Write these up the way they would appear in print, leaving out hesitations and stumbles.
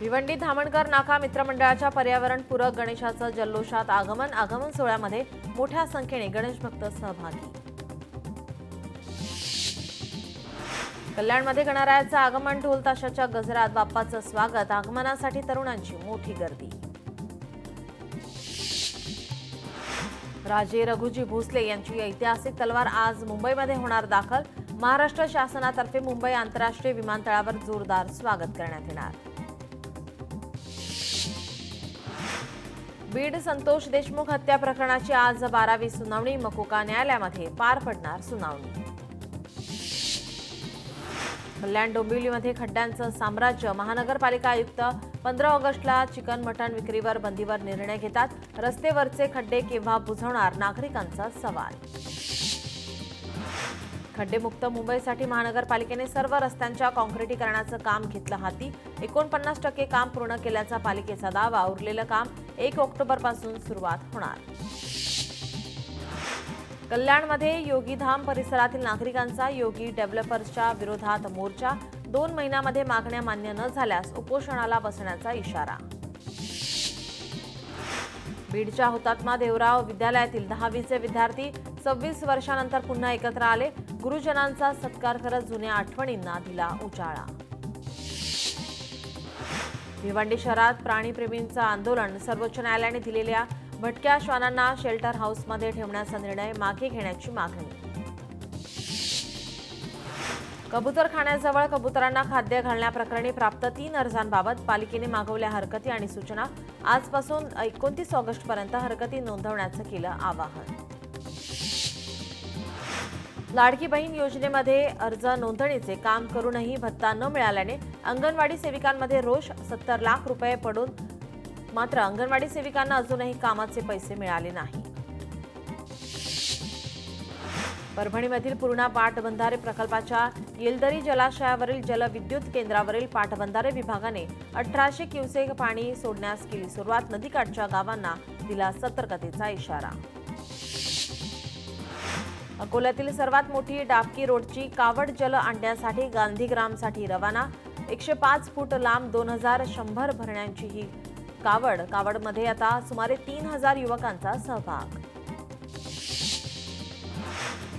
भिवंडी धामणकर नाका मित्रमंडळाच्या पर्यावरणपूरक गणेशाचं जल्लोषात आगमन सोहळ्यामध्ये मोठ्या संख्येने गणेश भक्त सहभागी। कल्याणमध्ये गणरायाचं आगमन, ढोल ताशाच्या गजरात बाप्पाचं स्वागत, आगमनासाठी तरुणांची मोठी गर्दी। राजे रघुजी भोसले यांची ऐतिहासिक तलवार आज मुंबईमध्ये होणार दाखल। महाराष्ट्र शासनातर्फे मुंबई आंतरराष्ट्रीय विमानतळावर जोरदार स्वागत करण्यात येणार। बीड संतोष देशमुख हत्या प्रकरणाची आज 12वी सुनावणी, मकोका न्यायालयामध्ये पार पडणार सुनावणी। कल्याण डोंबिवलीमध्ये खड्ड्यांचं साम्राज्य, महानगरपालिका आयुक्त 15 ऑगस्टला चिकन मटण विक्रीवर बंदीवर निर्णय घेतात। रस्त्यावरचे खड्डे केव्हा बुजवणार, नागरिकांचा सवाल। खड्डेमुक्त मुंबईसाठी महानगरपालिकेने सर्व रस्त्यांच्या काँक्रिटीकरणाचं काम घेतलं हाती। 49% काम पूर्ण केल्याचा पालिकेचा दावा, उरलेलं काम 1 ऑक्टोबरपासून सुरुवात होणार। कल्याणमध्ये योगीधाम परिसरातील नागरिकांचा योगी डेव्हलपर्सच्या विरोधात मोर्चा, 2 महिन्यामध्ये मागण्या मान्य न झाल्यास उपोषणाला बसण्याचा इशारा। बीडच्या हुतात्मा देवराव विद्यालयातील 10वीचे विद्यार्थी 26 वर्षांनंतर पुन्हा एकत्र आले। गुरुजनांचा सत्कार करत जुन्या आठवणींना दिला उजाळा। भिवंडी शहरात प्राणीप्रेमींचं आंदोलन, सर्वोच्च न्यायालयाने दिलेल्या भटक्या श्वानांना शेल्टर हाऊसमध्ये ठेवण्याचा निर्णय मागे घेण्याची मागणी। कबूतरखान्याजवळ कबुतरांना खाद्य घालण्याप्रकरणी प्राप्त 3 अर्जांबाबत पालिकेने मागवल्या हरकती आणि सूचना। आजपासून 29 ऑगस्टपर्यंत हरकती नोंदवण्याचं केलं आवाहन। लाडकी बहीण योजनेमध्ये अर्ज नोंदणीचे काम करूनही भत्ता न मिळाल्याने अंगणवाडी सेविकांमध्ये रोष, 70 लाख रुपये पडून मात्र अंगणवाडी सेविकांना अजूनही कामाचे पैसे मिळाले नाही। परभणीमधील पूर्णा पाटबंधारे प्रकल्पाच्या येलदरी जलाशयावरील जलविद्युत केंद्रावरील पाटबंधारे विभागाने 1800 क्युसेक पाणी सोडण्यास केली सुरुवात, नदीकाठच्या गावांना दिला सतर्कतेचा इशारा। अकोल्यातील सर्वात मोठी डाबकी रोडची कावड जल आणण्यासाठी गांधीग्रामसाठी रवाना। 105 फूट लांब 2100 भरण्यांची ही कावडमध्ये आता सुमारे 3000 युवकांचा सहभाग।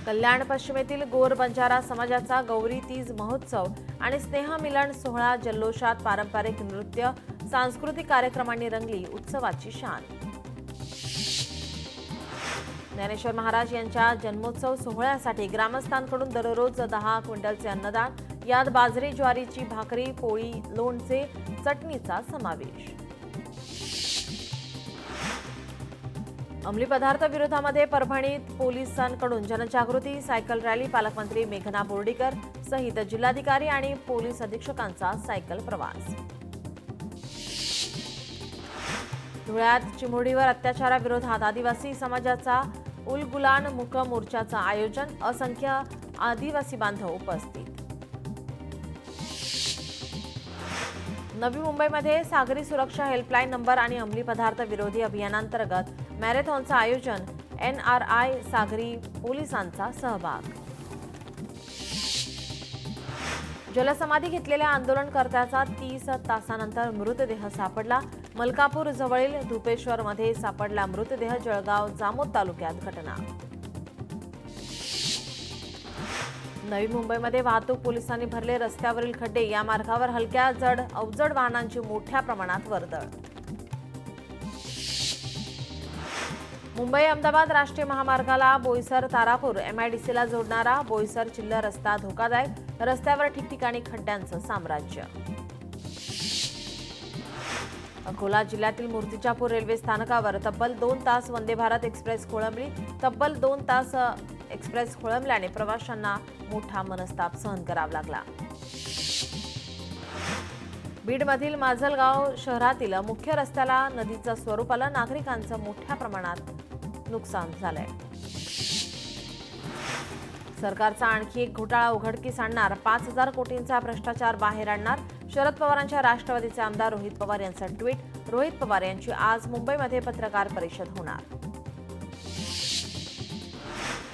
कल्याण पश्चिमेतील गोर बंजारा समाजाचा गौरी तीज महोत्सव आणि स्नेहमिलन सोहळा जल्लोषात, पारंपरिक नृत्य, सांस्कृतिक कार्यक्रमांनी रंगली उत्सवाची शान। ज्ञानेश्वर महाराज यांच्या जन्मोत्सव सोहळ्यासाठी ग्रामस्थांकडून दररोज 10 क्विंटलचे अन्नदान, यात बाजरी, ज्वारीची भाकरी, पोळी, लोणचे, चटणीचा समावेश। अंमली पदार्थ विरोधामध्ये परभणीत पोलिसांकडून जनजागृती, सायकल रॅली, पालकमंत्री मेघना बोर्डीकर सहित जिल्हाधिकारी आणि पोलीस अधीक्षकांचा सायकल प्रवास। धुळ्यात चिमुरडीवर अत्याचाराविरोधात आदिवासी समाजाचा उलगुलान मुक मोर्चाचं आयोजन, असंख्य आदिवासी बांधव उपस्थित। नवी मुंबईमध्ये सागरी सुरक्षा हेल्पलाईन नंबर आणि अंमली पदार्थ विरोधी अभियानांतर्गत मॅरेथॉनचं आयोजन, NRI सागरी पोलिसांचा सहभाग। जलसमाधी घेतलेल्या आंदोलनकर्त्याचा 30 तासानंतर मृतदेह सापडला। मलकापूर जवळील धुपेश्वरमध्ये सापडला मृतदेह, जळगाव जामोद तालुक्यात घटना। नवी मुंबईमध्ये वाहतूक पोलिसांनी भरले रस्त्यावरील खड्डे, या मार्गावर हलक्या अवजड वाहनांची मोठ्या प्रमाणात वर्दळ। मुंबई अहमदाबाद राष्ट्रीय महामार्गाला बोईसर तारापूर MIDCला जोडणारा बोईसर चिल्लर रस्ता धोकादायक, रस्त्यावर ठिकठिकाणी खड्ड्यांचं साम्राज्य। अकोला जिल्ह्यातील मूर्तिजापूर रेल्वे स्थानकावर तब्बल 2 तास वंदे भारत एक्सप्रेस खोळंबली। तब्बल 2 तास एक्सप्रेस खोळंबल्याने प्रवाशांना मोठा मनस्ताप सहन करावा लागला। बीडमधील माजलगाव शहरातील मुख्य रस्त्याला नदीचं स्वरूप आलं, नागरिकांचं मोठ्या प्रमाणात नुकसान झालंय। सरकारचा आणखी एक घोटाळा उघडकीस आणणार, 5000 कोटींचा भ्रष्टाचार बाहेर आणणार। शरद पवारांच्या राष्ट्रवादीचे आमदार रोहित पवार यांचं ट्विट। रोहित पवार यांची आज मुंबईमध्ये पत्रकार परिषद होणार।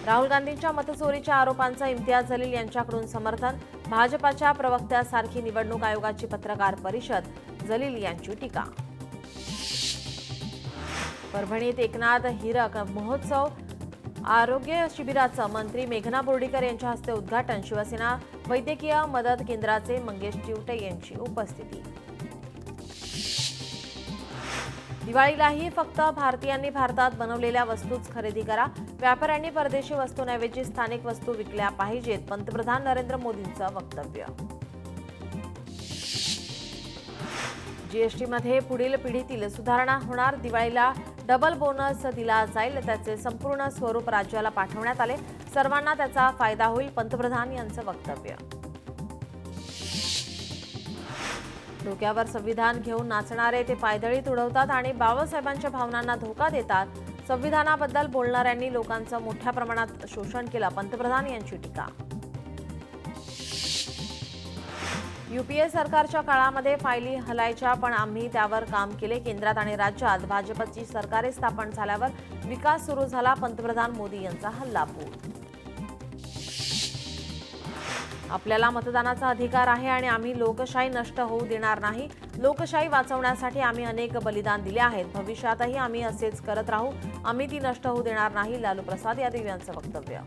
राहुल गांधींच्या मतचोरीच्या आरोपांचा इम्तियाज जलील यांच्याकडून समर्थन। भाजपाच्या प्रवक्त्यासारखी निवडणूक आयोगाची पत्रकार परिषद। जलील यांची टीका. परभणीत एकनाथ हिरक महोत्सव आरोग्य शिबिराचं मंत्री मेघना बोर्डीकर यांच्या हस्ते उद्घाटन. शिवसेना वैद्यकीय मदत केंद्राचे मंगेश चिवटे यांची उपस्थिती. दिवाळीलाही फक्त भारतीयांनी भारतात बनवलेल्या वस्तूच खरेदी करा. व्यापाऱ्यांनी परदेशी वस्तूंऐवजी स्थानिक वस्तू विकल्या पाहिजेत. पंतप्रधान नरेंद्र मोदींचं वक्तव्य. जीएसटीमध्ये पुढील पिढीतील सुधारणा होणार. दिवाळीला डबल बोनस दिला जाईल. त्याचे संपूर्ण स्वरूप राज्याला पाठवण्यात आले. सर्वांना त्याचा फायदा होईल. पंतप्रधान यांचं वक्तव्य. डोक्यावर संविधान घेऊन नाचणारे ते पायदळी तुडवतात आणि बाबासाहेबांच्या भावनांना धोका देतात. संविधानाबद्दल बोलणाऱ्यांनी लोकांचं मोठ्या प्रमाणात शोषण केलं. पंतप्रधान यांची टीका. यूपीए सरकारच्या काळामध्ये फायली हलायच्या, पण आम्ही त्यावर काम केले. केंद्रात आणि राज्यात भाजपची सरकारे स्थापन झाल्यावर विकास सुरू झाला. पंतप्रधान मोदी यांचा हल्लाबोल. आपल्याला मतदानाचा अधिकार आहे आणि आम्ही लोकशाही नष्ट होऊ देणार नाही. लोकशाही वाचवण्यासाठी आम्ही अनेक बलिदान दिले आहेत. भविष्यातही आम्ही असेच करत राहू. आम्ही ती नष्ट होऊ देणार नाही. लालू प्रसाद यादव यांचं वक्तव्य.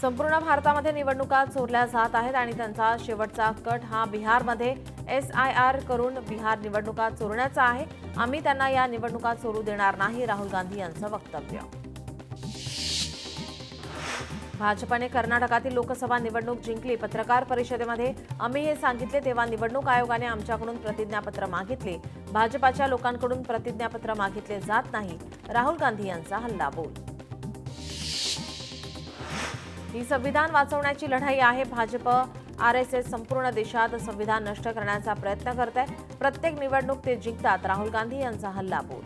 संपूर्ण भारतामध्ये निवडणुका चोरल्या जात आहेत आणि त्यांचा शेवटचा कट हा बिहारमध्ये SIR करून बिहार निवडणुका चोरण्याचा आहे. आम्ही त्यांना या निवडणुका चोरू देणार नाही. राहुल गांधी यांचं वक्तव्य. भाजपने कर्नाटकातील लोकसभा निवडणूक जिंकली. पत्रकार परिषदेमध्ये आम्ही हे सांगितले तेव्हा निवडणूक आयोगाने आमच्याकडून प्रतिज्ञापत्र मागितले. भाजपाच्या लोकांकडून प्रतिज्ञापत्र मागितले जात नाही. राहुल गांधी यांचा हल्लाबोल. ही संविधान वाचवण्याची लढाई आहे. भाजप RSS संपूर्ण देशात संविधान नष्ट करण्याचा प्रयत्न करत आहे. प्रत्येक निवडणूक ते जिंकतात. राहुल गांधी यांचा हल्लाबोल.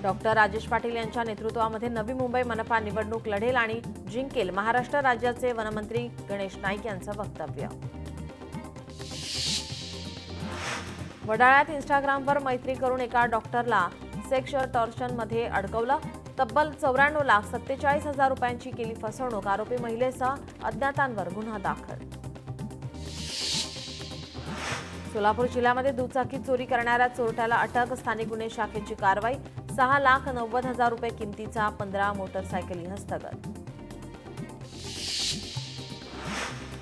डॉक्टर राजेश पाटील यांच्या नेतृत्वामध्ये नवी मुंबई मनपा निवडणूक लढेल आणि जिंकेल. महाराष्ट्र राज्याचे वनमंत्री गणेश नाईक यांचं वक्तव्य. वडाळ्यात इंस्टाग्रामवर मैत्री करून एका डॉक्टरला सेक्स टॉर्चरमध्ये अडकवलं. तब्बल 94,47,000 रुपयांची केली फसवणूक. आरोपी महिलेसह अज्ञातांवर गुन्हा दाखल. सोलापूर जिल्ह्यामध्ये दुचाकी चोरी करणाऱ्या चोरट्याला अटक. स्थानिक गुन्हे शाखेची कारवाई. 6,90,000 रुपये किमतीचा 15 मोटरसायकली हस्तगत.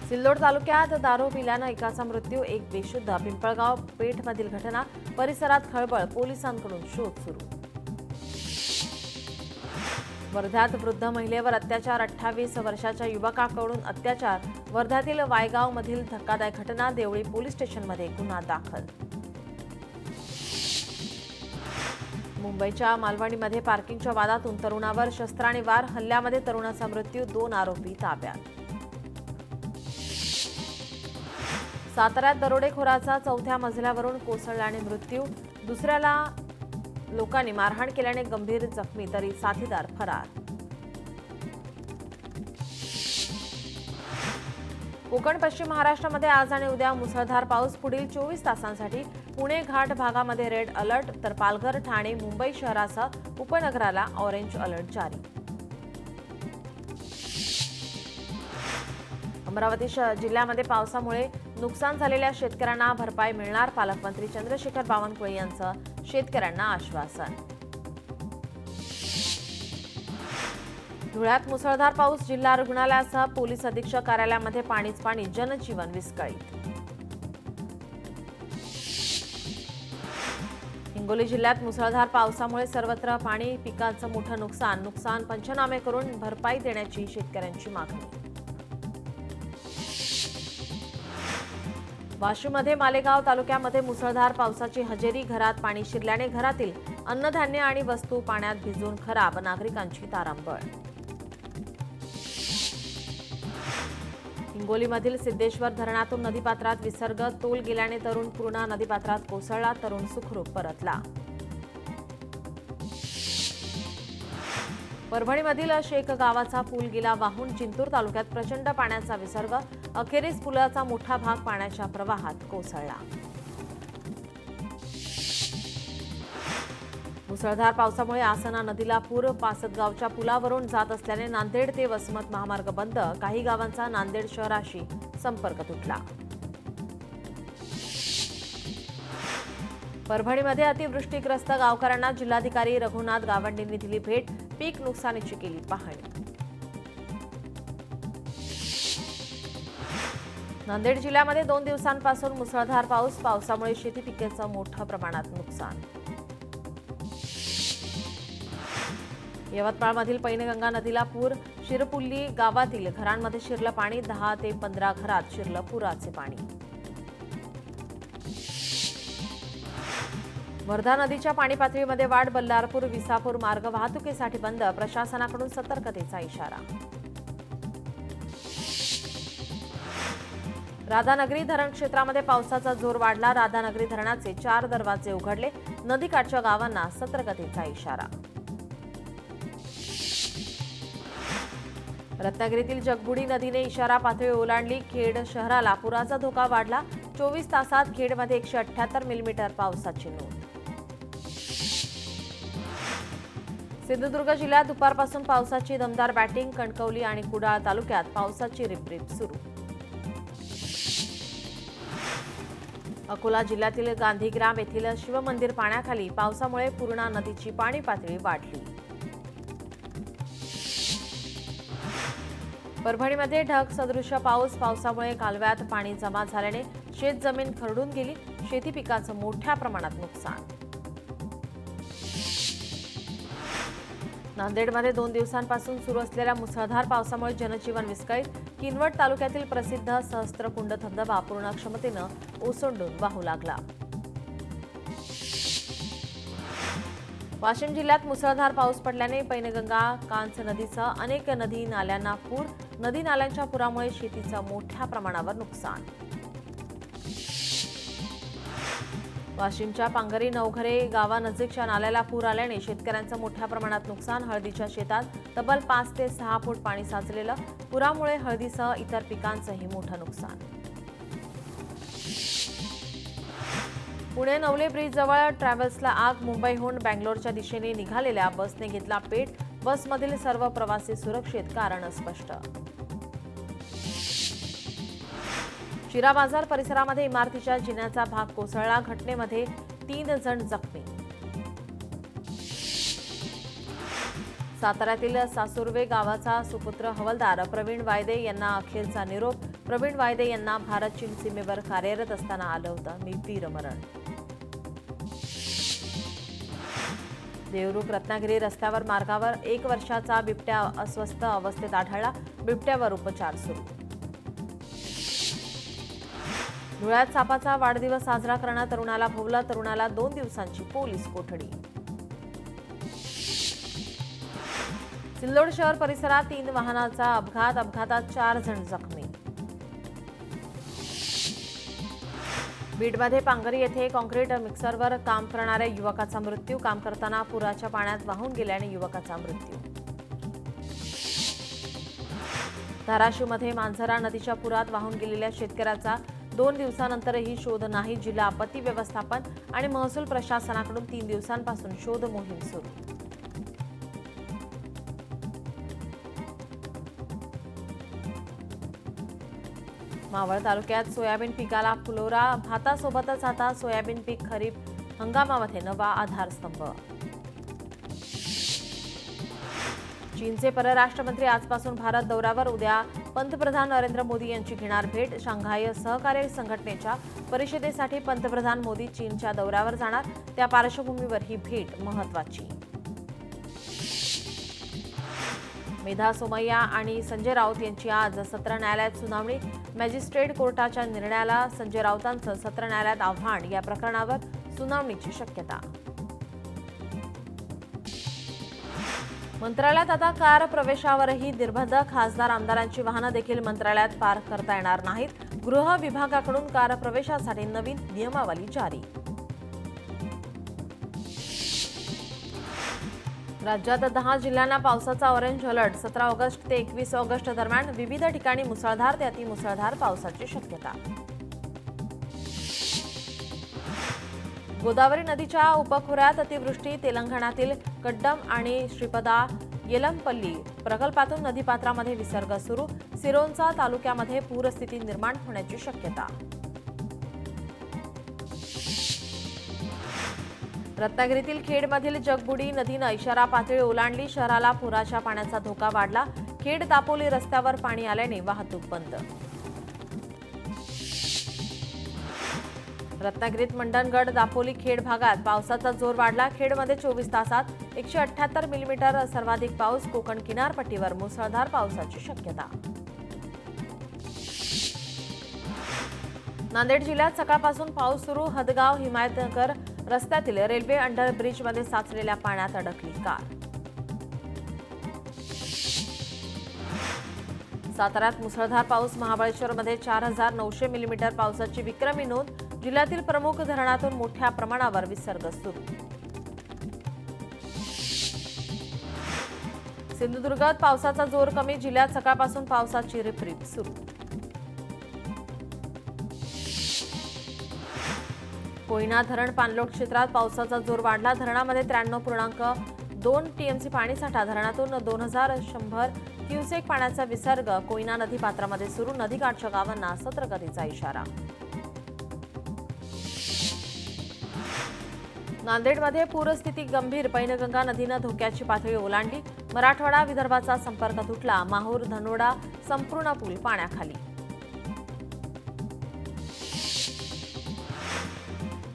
सिल्लोड तालुक्यात दारू पिल्यानं एकाचा मृत्यू, एक बेशुद्ध. पिंपळगाव पेठमधील घटना. परिसरात खळबळ. पोलिसांकडून शोध सुरू. वर्ध्यात वृद्ध महिलेवर अत्याचार. 28 वर्षाच्या युवकाकडून अत्याचार. वर्ध्यातील वायगावमधील धक्कादायक घटना. देवळी पोलीस स्टेशनमध्ये गुन्हा दाखल. मुंबईच्या मालवणीमध्ये पार्किंगच्या वादातून तरुणावर शस्त्राने वार. हल्ल्यामध्ये तरुणाचा मृत्यू. 2 आरोपी ताब्यात. साताऱ्यात दरोडेखोराचा 4थ्या मजल्यावरून कोसळल्याने मृत्यू. दुसऱ्याला लोकांनी मारहाण केल्याने गंभीर जखमी, तरी साथीदार फरार. कोकण पश्चिम महाराष्ट्रामध्ये आज आणि उद्या मुसळधार पाऊस. पुढील 24 तासांसाठी पुणे घाट भागामध्ये रेड अलर्ट, तर पालघर, ठाणे, मुंबई शहरासह उपनगराला ऑरेंज अलर्ट जारी. अमरावती जिल्ह्यामध्ये पावसामुळे नुकसान झालेल्या शेतकऱ्यांना भरपाई मिळणार. पालकमंत्री चंद्रशेखर बावनकुळे यांचं शेतकऱ्यांना आश्वासन. धुळ्यात मुसळधार पाऊस. जिल्हा रुग्णालयासह पोलीस अधीक्षक कार्यालयामध्ये पाणीच पाणी. जनजीवन विस्कळीत. हिंगोली जिल्ह्यात मुसळधार पावसामुळे सर्वत्र पाणी. पिकांचं मोठं नुकसान. पंचनामे करून भरपाई देण्याची शेतकऱ्यांची मागणी. वाशिममध्ये मालेगाव तालुक्यामध्ये मुसळधार पावसाची हजेरी. घरात पाणी शिरल्याने घरातील अन्नधान्य आणि वस्तू पाण्यात भिजून खराब. नागरिकांची तारांबळ. हिंगोलीमधील सिद्धेश्वर धरणातून नदीपात्रात विसर्ग. तोल गेल्याने तरुण पूर्णा नदीपात्रात कोसळला. तरुण सुखरूप परतला. परभणीमधील शेख गावाचा पूल गेला वाहून. जिंतूर तालुक्यात प्रचंड पाण्याचा विसर्ग. अखेरीस पुलाचा मोठा भाग पाण्याच्या प्रवाहात कोसळला. मुसळधार पावसामुळे आसना नदीला पूर. पासदगावच्या पुलावरून जात असल्याने नांदेड ते वसमत महामार्ग बंद. काही गावांचा नांदेड शहराशी संपर्क तुटला. परभणीमध्ये अतिवृष्टीग्रस्त गावकऱ्यांना जिल्हाधिकारी रघुनाथ गावंडेंनी दिली भेट. पीक नुकसानीची केली पाहणी. नांदेड जिल्ह्यामध्ये 2 दिवसांपासून मुसळधार पाऊस. पावसामुळे शेती पिकांचं मोठ्या प्रमाणात नुकसान. यवतमाळमधील पैनगंगा नदीला पूर. शिरपुल्ली गावातील घरांमध्ये शिरलं पाणी. 10 ते 15 घरात शिरलं पुराचे पाणी. वर्धा नदीच्या पाणी पातळीमध्ये वाढ. बल्लारपूर विसापूर मार्ग वाहतुकीसाठी बंद. प्रशासनाकडून सतर्कतेचा इशारा. राधानगरी धरण क्षेत्रामध्ये पावसाचा जोर वाढला. राधानगरी धरणाचे 4 दरवाजे उघडले. नदीकाठच्या गावांना सतर्कतेचा इशारा. रत्नागिरीतील जगबुडी नदीने इशारा पातळी ओलांडली. खेड शहराला पुराचा धोका वाढला. 24 तासात खेडमध्ये 178 मिलीमीटर पावसाची नोंद. सिंधुदुर्ग जिल्ह्यात दुपारपासून पावसाची दमदार बॅटिंग. कणकवली आणि कुडाळ तालुक्यात पावसाची रिपरिप सुरू. अकोला जिल्ह्यातील गांधीग्राम येथील शिवमंदिर पाण्याखाली. पावसामुळे पूर्णा नदीची पाणी पातळी वाढली. परभणीमध्ये ढग सदृश पाऊस. पावसामुळे कालव्यात पाणी जमा झाल्याने शेतजमीन खरडून गेली. शेती पिकाचं मोठ्या प्रमाणात नुकसान. नांदेडमध्ये 2 दिवसांपासून सुरू असलेल्या मुसळधार पावसामुळे जनजीवन विस्कळीत. किनवट तालुक्यातील प्रसिद्ध सहस्त्रकुंड धबधबा पूर्ण क्षमतेनं ओसंडून वाहू लागला. वाशिम जिल्ह्यात मुसळधार पाऊस पडल्याने पैनगंगा कांच नदीसह अनेक नदी नाल्यांना पूर. नदी नाल्यांच्या पुरामुळे शेतीचं मोठ्या प्रमाणावर नुकसान. वाशिमच्या पांगरी नवघरे गावानजीकच्या नाल्याला पूर आल्याने शेतकऱ्यांचं मोठ्या प्रमाणात नुकसान. हळदीच्या शेतात तब्बल 5 ते 6 फूट पाणी साचलेलं. पुरामुळे हळदीसह इतर पिकांचंही मोठं नुकसान. पुणे नवले ब्रिजजवळ ट्रॅव्हल्सला आग. मुंबईहून बँगलोरच्या दिशेने निघालेल्या बसने घेतला पेट. बसमधील सर्व प्रवासी सुरक्षित, कारण अस्पष्ट. शिरा बाजार परिसरामध्ये इमारतीच्या जिन्याचा भाग कोसळला. घटनेमध्ये 3 जण जखमी. साताऱ्यातील सासुर्वे गावाचा सुपुत्र हवालदार प्रवीण वायदे यांना अखेरचा निरोप. प्रवीण वायदे यांना भारत चीन सीमेवर कार्यरत असताना आलं होतं वीरमरण. देवरूख रत्नागिरी रस्त्यावर मार्गावर 1 वर्षाचा बिबट्या अस्वस्थ अवस्थेत आढळला. बिबट्यावर उपचार सुरू. धुळ्यात सापाचा वाढदिवस साजरा करणाऱ्या तरुणाला भोवलं. तरुणाला 2 दिवसांची पोलीस कोठडी. सिल्लोड शहर परिसरात 3 वाहनाचा अपघात. अपघातात 4 जण जखमी. बीडमध्ये पांगरी येथे कॉन्क्रीट मिक्सरवर काम करणाऱ्या युवकाचा मृत्यू. काम करताना पुराच्या पाण्यात वाहून गेल्याने युवकाचा मृत्यू. धाराशिवमध्ये मांजरा नदीच्या पुरात वाहून गेलेल्या शेतकऱ्याचा 2 दिवसानंतरही शोध नाही. जिल्हा आपत्ती व्यवस्थापन आणि महसूल प्रशासनाकडून 3 दिवसांपासून शोध मोहीम सुरू. मावळ तालुक्यात सोयाबीन पिकाला फुलोरा. भातासोबतच आता सोयाबीन पीक खरीप हंगामामध्ये नवा आधारस्तंभ. चीनचे परराष्ट्रमंत्री आजपासून भारत दौऱ्यावर. उद्या पंतप्रधान नरेंद्र मोदी यांची घेणार भेट. शांघाय सहकार्य संघटनेच्या परिषदेसाठी पंतप्रधान मोदी चीनच्या दौऱ्यावर जाणार. त्या पार्श्वभूमीवर ही भेट महत्त्वाची. मेधा सोमय्या आणि संजय राऊत यांची आज सत्र न्यायालयात सुनावणी. मॅजिस्ट्रेट कोर्टाच्या निर्णयाला संजय राऊतांचं सत्र न्यायालयात आव्हान. या प्रकरणावर सुनावणीची शक्यता. मंत्रालयात आता कार प्रवेशावरही निर्बंध. खासदार आमदारांची वाहनं देखील मंत्रालयात पार्क करता येणार नाहीत. गृह विभागाकडून कार प्रवेशासाठी नवीन नियमावली जारी. राज्यात 10 जिल्ह्यांना पावसाचा ऑरेंज अलर्ट. 17 ऑगस्ट ते 21 ऑगस्ट दरम्यान विविध ठिकाणी मुसळधार ते अतिमुसळधार पावसाची शक्यता. गोदावरी नदीच्या उपखोऱ्यात अतिवृष्टी. तेलंगणातील कड्डम आणि श्रीपदा येलमपल्ली प्रकल्पातून नदीपात्रामध्ये विसर्ग सुरू. सिरोंचा तालुक्यामध्ये पूरस्थिती निर्माण होण्याची शक्यता. रत्नागिरीतील खेडमधील जगबुडी नदीनं इशारा पातळी ओलांडली. शहराला पुराच्या पाण्याचा धोका वाढला. खेड दापोली रस्त्यावर पाणी आल्याने वाहतूक बंद. रत्नागिरीत मंडणगड दापोली खेड भागात पावसाचा जोर वाढला. खेडमध्ये 24 तासात 178 मिलीमीटर सर्वाधिक पाऊस. कोकण किनारपट्टीवर मुसळधार पावसाची शक्यता. नांदेड जिल्ह्यात सकाळपासून पाऊस सुरू. हदगाव हिमायतनगर रस्त्यातील रेल्वे अंडरब्रिजमध्ये साचलेल्या पाण्यात अडकली कार. साताऱ्यात मुसळधार पाऊस. महाबळेश्वरमध्ये 4,900 मिलीमीटर पावसाची विक्रमी नोंद. जिल्ह्यातील प्रमुख धरणातून मोठ्या प्रमाणावर विसर्ग सुरू. सिंधुदुर्गात पावसाचा जोर कमी. जिल्ह्यात सकाळपासून पावसाची रिपरिप सुरू. कोयना धरण पाणलोट क्षेत्रात पावसाचा जोर वाढला. धरणामध्ये 93.2 टीएमसी पाणीसाठा. धरणातून 2,100 क्युसेक पाण्याचा विसर्ग. कोयना नदी पात्रामध्ये सुरू. नदीकाठच्या गावांना सतर्कतेचा इशारा. नांदेडमध्ये पूरस्थिती गंभीर. पैनगंगा नदीनं धोक्याची पातळी ओलांडली. मराठवाडा विदर्भाचा संपर्क तुटला. माहूर धनोडा संपूर्ण पूल पाण्याखाली.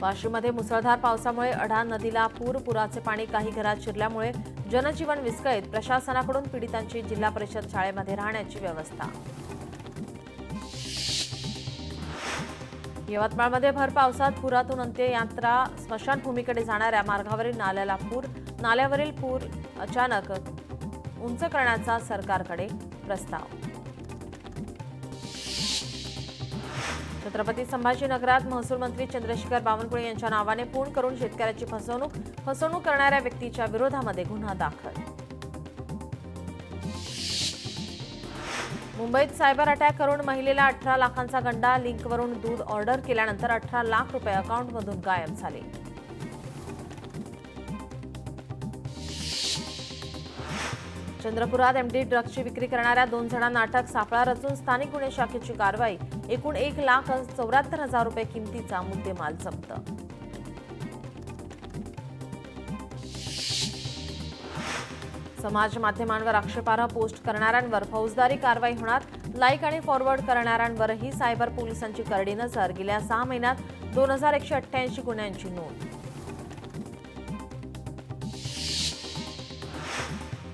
वाशीमध्ये मुसळधार पावसामुळे अढा नदीला पूर. पुराचे पाणी काही घरात शिरल्यामुळे जनजीवन विस्कळीत. प्रशासनाकडून पीडितांची जिल्हा परिषद शाळेमध्ये राहण्याची व्यवस्था. यवतमाळमध्ये भर पावसात पुरातून अंत्ययात्रा. स्मशानभूमीकडे जाणाऱ्या मार्गावरील नाल्याला पूर. नाल्यावरील पूर अचानक उंच करण्याचा सरकारकडे प्रस्ताव. छत्रपती संभाजीनगरात महसूल मंत्री चंद्रशेखर बावनकुळे यांच्या नावाने फोन करून शेतकऱ्याची फसवणूक करणाऱ्या व्यक्तीच्या विरोधामध्ये गुन्हा दाखल. मुंबईत सायबर अटॅक करून महिलेला 18 लाखांचा गंडा. लिंकवरून दूध ऑर्डर केल्यानंतर 18 लाख रुपये अकाउंटमधून गायब झाले. चंद्रपुरात एमडी ड्रग्जची विक्री करणाऱ्या 2 जणांना अटक. सापळा रचून स्थानिक गुन्हे शाखेची कारवाई. एकूण 1,74,000 रुपये किमतीचा मुद्देमाल जप्त. समाज माध्यमांवर आक्षेपार्ह पोस्ट करणाऱ्यांवर फौजदारी कारवाई होणार. लाईक आणि फॉरवर्ड करणाऱ्यांवरही सायबर पोलिसांची करडी नजर. गेल्या 6 महिन्यात 2,188 गुन्ह्यांची नोंद.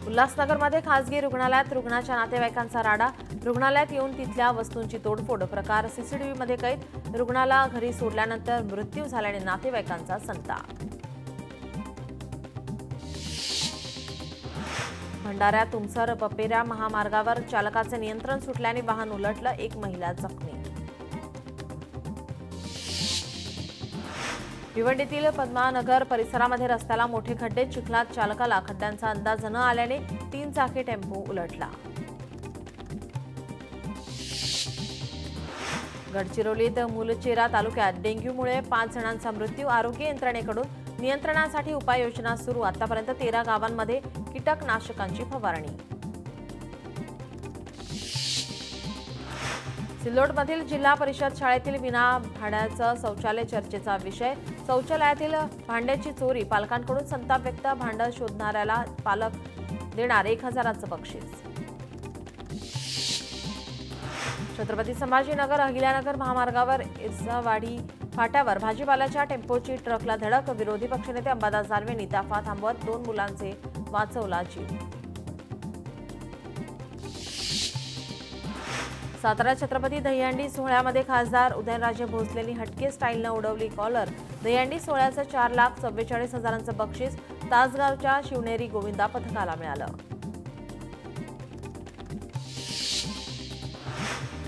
उल्हासनगरमध्ये खासगी रुग्णालयात रुग्णाच्या नातेवाईकांचा राडा. रुग्णालयात येऊन तिथल्या वस्तूंची तोडफोड. प्रकार सीसीटीव्हीमध्ये कैद. रुग्णाला घरी सोडल्यानंतर मृत्यू झाल्याने नातेवाईकांचा संताप. भंडाऱ्यात तुमसर पपेरा महामार्गावर चालकाचे नियंत्रण सुटल्याने वाहन उलटलं. एक महिला जखमी. भिवंडीतील पद्मानगर परिसरामध्ये रस्त्याला मोठे खड्डे. चिखलात चालकाला खड्ड्यांचा अंदाज न आल्याने 3 चाकी टेम्पो उलटला. गडचिरोलीत मुलचेरा तालुक्यात डेंग्यूमुळे 5 जणांचा मृत्यू. आरोग्य यंत्रणेकडून नियंत्रणासाठी उपाययोजना सुरू. आतापर्यंत 13 गावांमध्ये कीटकनाशकांची फवारणी. सिल्लोडमधील जिल्हा परिषद शाळेतील विना भाड्याचं शौचालय चर्चेचा विषय. शौचालयातील भांड्याची चोरी. पालकांकडून संताप व्यक्त. भांडं शोधणाऱ्याला पालक देणार 1,000चं बक्षीस. छत्रपती संभाजीनगर अहिल्यानगर महामार्गावर इसावाडी फाट्यावर भाजीपाल्याच्या टेम्पोची ट्रकला धडक. विरोधी पक्षनेते अंबादास दानवेंनी ताफा थांबवत 2 मुलांचे वाचवला जीव. सातारा छत्रपती दहीहंडी सोहळ्यामध्ये खासदार उदयनराजे भोसलेंनी हटके स्टाईलनं उडवली कॉलर. दहीहंडी सोहळ्याचं 4,44,000चं बक्षीस तासगावच्या शिवनेरी गोविंदा पथकाला मिळालं.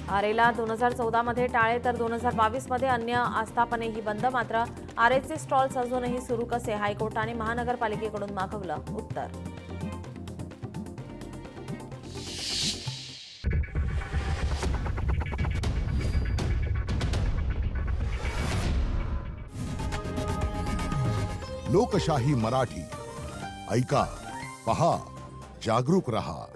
आरेला 2014 मध्ये टाळे तर 2022 मध्ये अन्य आस्थापनेही बंद. मात्र आरेचे स्टॉल्स अजूनही सुरू कसे? हायकोर्टाने महानगरपालिकेकडून मागवलं उत्तर. लोकशाही मराठी ऐका, पहा, जागरूक रहा.